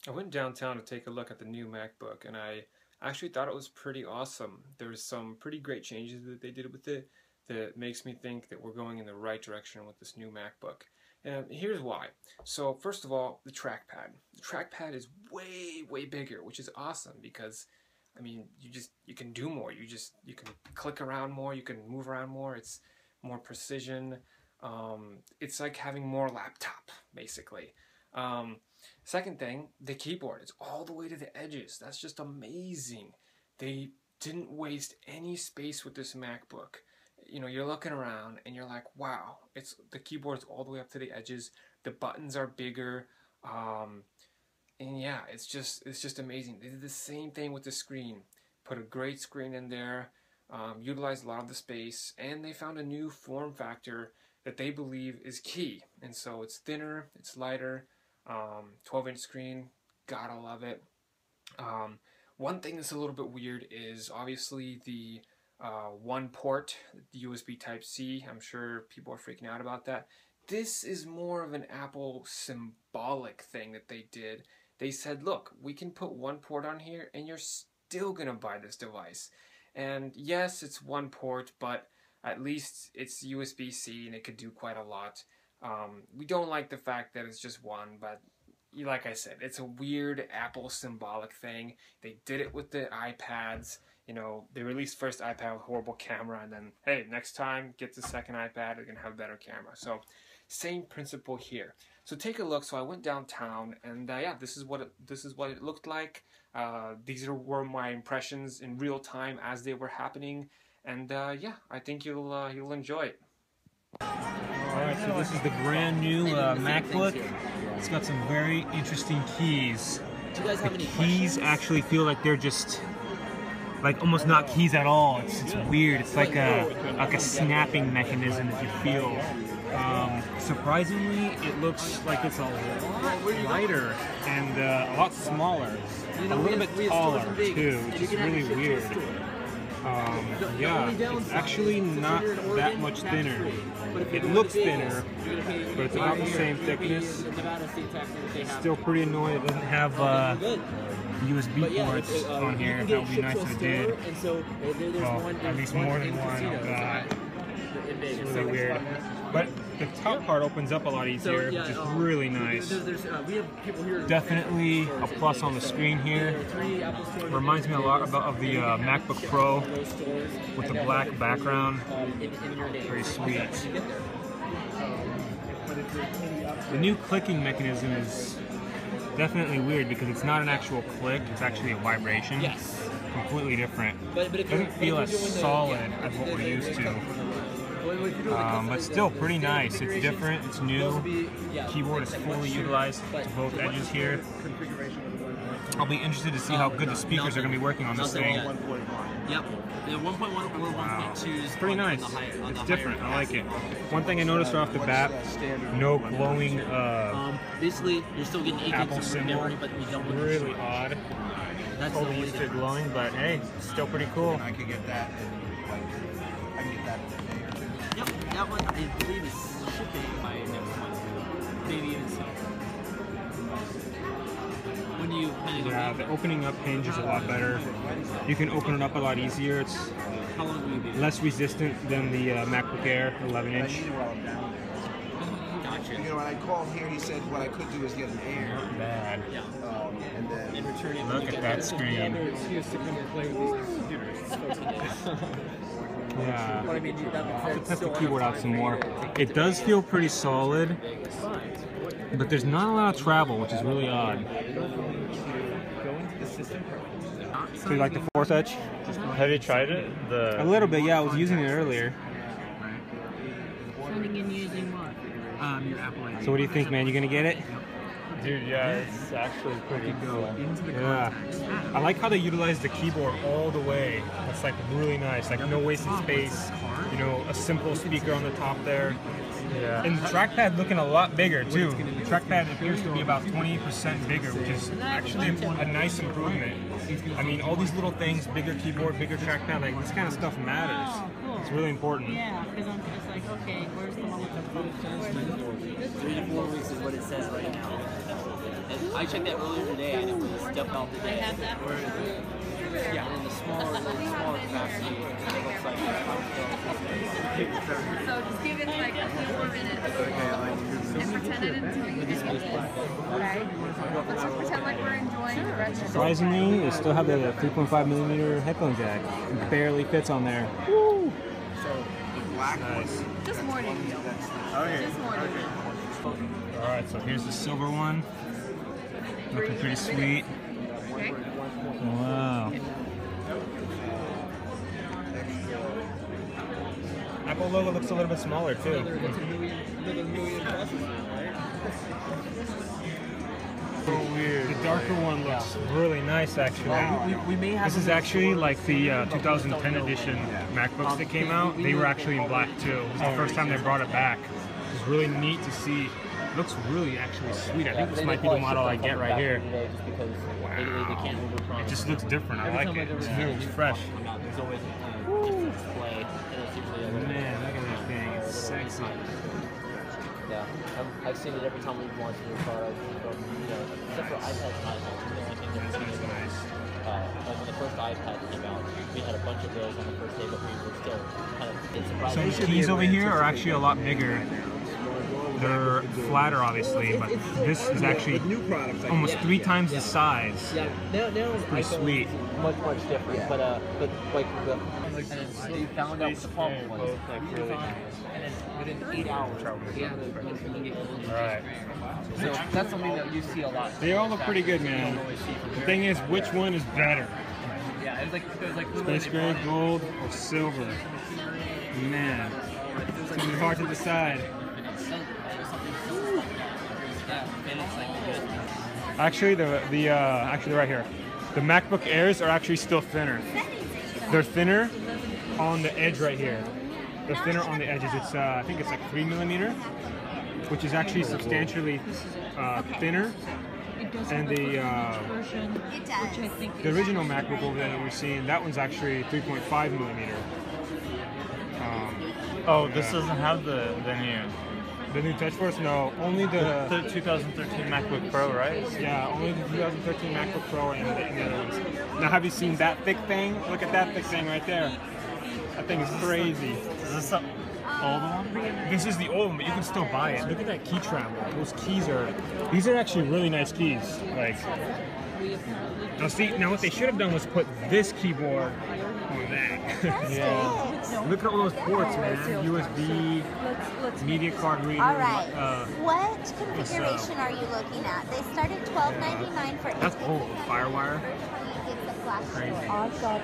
I went downtown to take a look at the new MacBook, and I actually thought it was pretty awesome. There's some pretty great changes that they did with it that makes me think that we're going in the right direction with this new MacBook. And here's why. So first of all, the trackpad. The trackpad is way bigger, which is awesome because I mean, you can do more. You can click around more, you can move around more. It's more precision. It's like having more laptop, basically. Second thing, the keyboard. It's all the way to the edges. That's just amazing. They didn't waste any space with this MacBook. You know, you're looking around and you're like, wow, the keyboard's all the way up to the edges. The buttons are bigger. And yeah, it's just amazing. They did the same thing with the screen. Put a great screen in there, utilized a lot of the space, and they found a new form factor that they believe is key. And so it's thinner, it's lighter, 12-inch screen, gotta love it. One thing that's a little bit weird is obviously the one port, the USB Type-C. I'm sure people are freaking out about that. This is more of an Apple symbolic thing that they did. They said, look, we can put one port on here and you're still gonna buy this device. And yes, it's one port, but at least it's USB-C and it could do quite a lot. We don't like the fact that it's just one, but like I said, it's a weird Apple symbolic thing. They did it with the iPads. You know, they released first iPad with horrible camera, and then, hey, next time, get the second iPad, they're gonna have a better camera. So, same principle here. So take a look. So I went downtown, and yeah, this is what it looked like. These were my impressions in real time as they were happening, and yeah, I think you'll enjoy it. Alright, so this is the brand new MacBook. It's got some very interesting keys. The keys actually feel like they're just like almost not keys at all. It's weird. It's like a snapping mechanism that you feel. Surprisingly, it looks like it's a lot lighter and a lot smaller. A little bit taller too, which is really weird. Yeah, it's actually not that much thinner. It looks thinner, but it's about the same thickness. Still pretty annoying it doesn't have USB ports on here. That would be nice if it did. Well, at least more than one. Oh god. It's really weird. But the top part opens up a lot easier, which is really nice. Definitely a plus on the screen here. Reminds me a lot of the MacBook Pro with the black background. Very sweet. The new clicking mechanism is definitely weird because it's not an actual click, it's actually a vibration. Yes. Completely different. It doesn't feel as solid as what we're used to. But still pretty nice. It's different, it's new. Keyboard is fully utilized to both edges here. I'll be interested to see how good the speakers are going to be working on this thing. Yep. The 1.1 or 1.2 is pretty nice. It's different. I like it. One thing I noticed right off the bat, no glowing basically, you're still getting 8 Apple gigs of symbol. memory, but you don't want Really odd. That's Totally used to glowing, but hey, still pretty cool. I could get that in, like, I can get that in a day or two. Yep, that one I believe is shipping by next month. Maybe even so. When you kind of Yeah, the opening up hinge is a lot better. You can open it up a lot easier. It's how long will you be? less resistant than the MacBook Air 11-inch. Gotcha. You know, when I called here, he said what I could do is get an Air. Not bad. Yeah. And then And return it. Look at that screen. Yeah. But I mean, that makes I'll sense. test the keyboard out some more. It does feel pretty solid, but there's not a lot of travel, which is really odd. So you like the Force Edge? Have you tried it? A little bit, yeah. I was using it earlier. Sending and using what? Your Apple ID. So what do you think, man? You gonna get it? Dude, yeah, it's actually pretty cool. Yeah. I like how they utilize the keyboard all the way. It's like really nice. Like no wasted space. You know, a simple speaker on the top there. Yeah. And the trackpad looking a lot bigger too. The trackpad appears to be about 20% bigger, which is actually a nice improvement. I mean, all these little things, bigger keyboard, bigger trackpad, like this kind of stuff matters. Oh, cool. It's really important. Yeah, because I'm just like, okay, where's the one with the function? 3 to 4 weeks is what it says right now. And I checked that earlier today, and it was step out today. I have that. Yeah, and in the smaller capacity, it looks like So just give it like a few more minutes and pretend I didn't tell you anything. Okay? Let's just pretend like we're enjoying the rest of the Surprisingly, they still have the 3.5mm headphone jack. It barely fits on there. Woo! Nice. Just more detail. Just more detail. Alright, so here's the silver one. Looking pretty sweet. Okay? Wow. Apple logo looks a little bit smaller too. So weird. The darker one looks really nice actually. we may have. This is actually like the 2010 edition MacBooks that came out. They were actually in black too. This is the first time they brought it back. It's really neat to see. It looks really actually sweet. I think this might be the model I get right here. Wow. It just looks different. I like it. It's new. It's fresh. There's always a display. Man, look at that thing. It's sexy. Yeah, I've seen it every time we've launched a new product. Except for iPads and iPhones. The only thing that That's nice. like when the first iPad came out, we had a bunch of those on the first day, but we were still kind of So surprised. the keys over here are actually a lot bigger. They're flatter, obviously, but this is actually almost 3 times the size. Yeah, now Pretty sweet. much different. But like they found out what the problem was. And then within 8 hours, we had to Right. So that's something that you see a lot. They all look pretty good, man. The thing is, which one is better? Yeah, it was like Space gray, gold, or silver? Man, it's gonna be hard to decide. Actually, actually right here, the MacBook Airs are actually still thinner. They're thinner on the edge right here. They're thinner on the edges. It's I think it's like 3mm, which is actually substantially thinner. And the original MacBook over there that we're seeing, that one's actually 3.5mm. Oh, this doesn't have the new. The new Touch Force? No, only the 2013 MacBook Pro, right? yeah, only the 2013 MacBook Pro and the other ones. Now, have you seen that thick thing? Look at that thick thing right there. That thing is crazy. Is this the old one? This is the old one, but you can still buy it. Look at that key travel. Those keys these are actually really nice keys. Like, now what they should have done was put this keyboard on that. Yeah. Look at all those ports, man. USB, media card reader. All right. What configuration are you looking at? They start at $12.99 for That's old. Firewire. It's a flash. Crazy. I've got